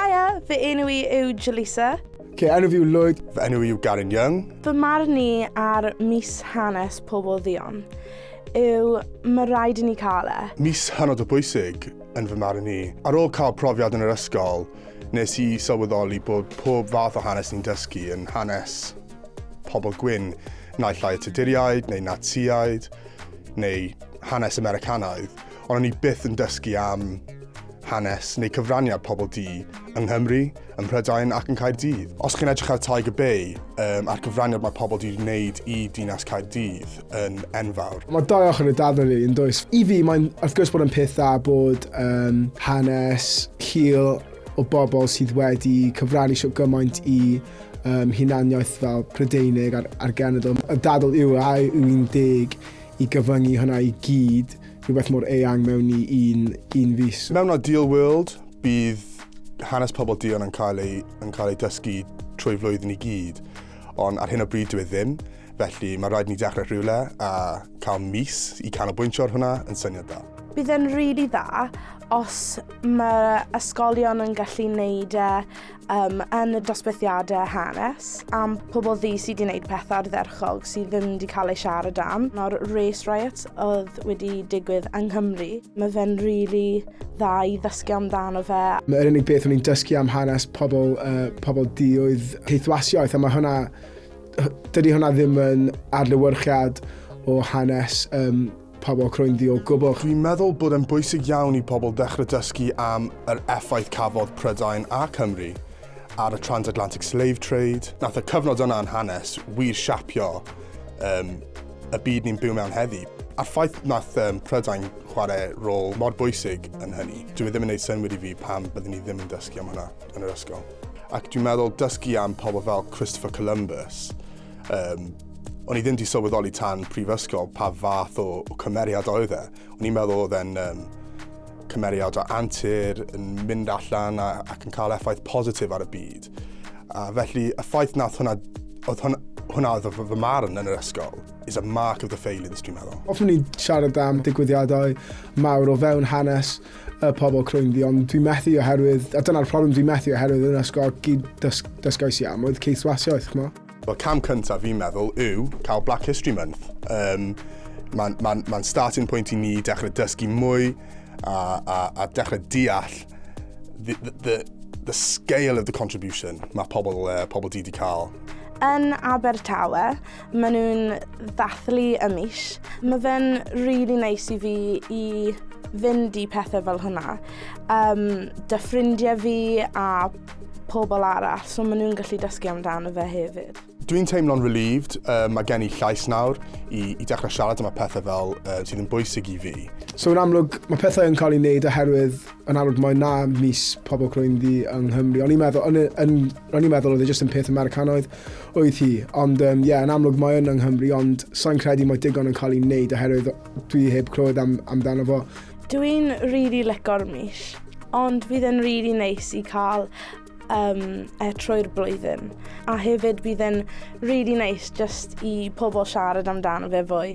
Haia, fy enw I yw Jalisa. Enw fi yw Lloyd. Fy enw I yw Garen Young. Fy marn ni ar mis hanes Pobl Dduon yw mae rhaid i ni cael e. Mis hynod o bwysig yn fy marn i. Ar ôl cael profiad yn yr ysgol, nes I sylweddoli bod pob fath o hanes ni'n dysgu yn hanes pobl gwyn, naill ai Tuduriaid, neu Natsiaid, neu hanes Americanaidd, ond o'n I byth yn dysgu am hanes neu cyfraniad pobl di yng Nghymru, ym Mhrydain ac yn Caerdydd. Os chi'n edrych ar Tiger Bay, a'r cyfraniad mae pobl di wneud I dinas Caerdydd yn enfawr. Mae dau ochr y daddau ni yn does. I fi, mae'n wrth gwrs bod yn peth dda bod hanes hil o bobl sydd wedi cyfrannu sio gymaint I hunaniaeth fel Prydeinig a'r genedl. Y dadl yw a yw'n deg I gyfyngu hynna I gyd, rhywbeth mor eang mewn I un fus. Mewn ideal world, bydd hanes pobl Dduon yn cael ei dysgu trwy flwyddyn I gyd, ond ar hyn o bryd dwi ddim, felly mae rhaid ni dechrau rhywle a cael mis I canolbwyntio ar hwnna yn syniad da. Bydd e'n rili dda os mae ysgolion yn gallu wneud yn y dosbarthiadau hanes am pobl ddi sydd wedi gwneud pethau ardderchog sydd ddim wedi cael eu siarad am. O'r race riots oedd wedi digwydd yng Nghymru. Mae fe'n rili dda I ddysgu amdano fe. Mae'r unig beth o'n i'n dysgu am hanes pobl di oedd heithwasiaeth, a mae hwnna, dydy hwnna ddim yn adlewyrchiad o hanes pobl croendi o gwbl. Dwi'n meddwl bod yn bwysig iawn I pobl dechrau dysgu am yr effaith cafodd Prydain a Cymru ar y transatlantic slave trade. Nath y cyfnod yna yn hanes wir siapio y byd ni'n byw mewn heddi. A'r ffaith nath Prydain chwarae rôl mor bwysig yn hynny, dwi ddim yn gwneud synwyr I fi pam byddwn ni ddim yn dysgu am hwnna yn yr ysgol. Ac dwi'n meddwl dysgu am pobl fel Christopher Columbus, o'n I ddim wedi sylweddoli tan prifysgol pa fath o cymeriad oedd e. O'n i'n meddwl oedd e'n cymeriad o antur, yn mynd allan ac yn cael effaith positif ar y byd. A felly, y ffaith nath hwnna oedd fy marn yn yr ysgol is a mark of the failings, dwi'n meddwl. Hoffwn ni'n siarad am digwyddiadau mawr o fewn hanes y pobl croendi, ond dwi'n methu oherwydd, a dyna'r problem dwi'n methu oherwydd yn ysgol gyd dysgais I am, oedd ceithwasiaeth, chmo. Wel, cam cyntaf fi'n meddwl yw cael Black History Month. Mae'n starting point I ni dechrau dysgu mwy a dechrau deall the scale of the contribution mae pobl di cael. Yn Abertawe, maen nhw'n ddathlu y mis. Mae fe'n rili neis I fi I fynd I pethau fel hwnna. Dy ffrindiau fi a pobl arall, so maen nhw'n gallu dysgu amdano fe hefyd. Dwi'n teimlo'n relieved, mae gen I llais nawr I dechrau siarad am y pethau fel sydd yn bwysig I fi. So yn amlwg, mae pethau yn cael ei wneud oherwydd yn amlwg mae na mis pobl croendi yng Nghymru. O'n i'n meddwl oedd e jyst yn peth Americanaidd oedd hi, ond yn amlwg mae yng Nghymru, ond sa'n credu mae digon yn cael ei wneud oherwydd dwi heb clywed amdano fo. Dwi'n rili lico'r mis, ond fydd yn rili neis I cael trwy'r blwyddyn. A hefyd bydd yn rili neis just I pobl siarad amdano fe fwy.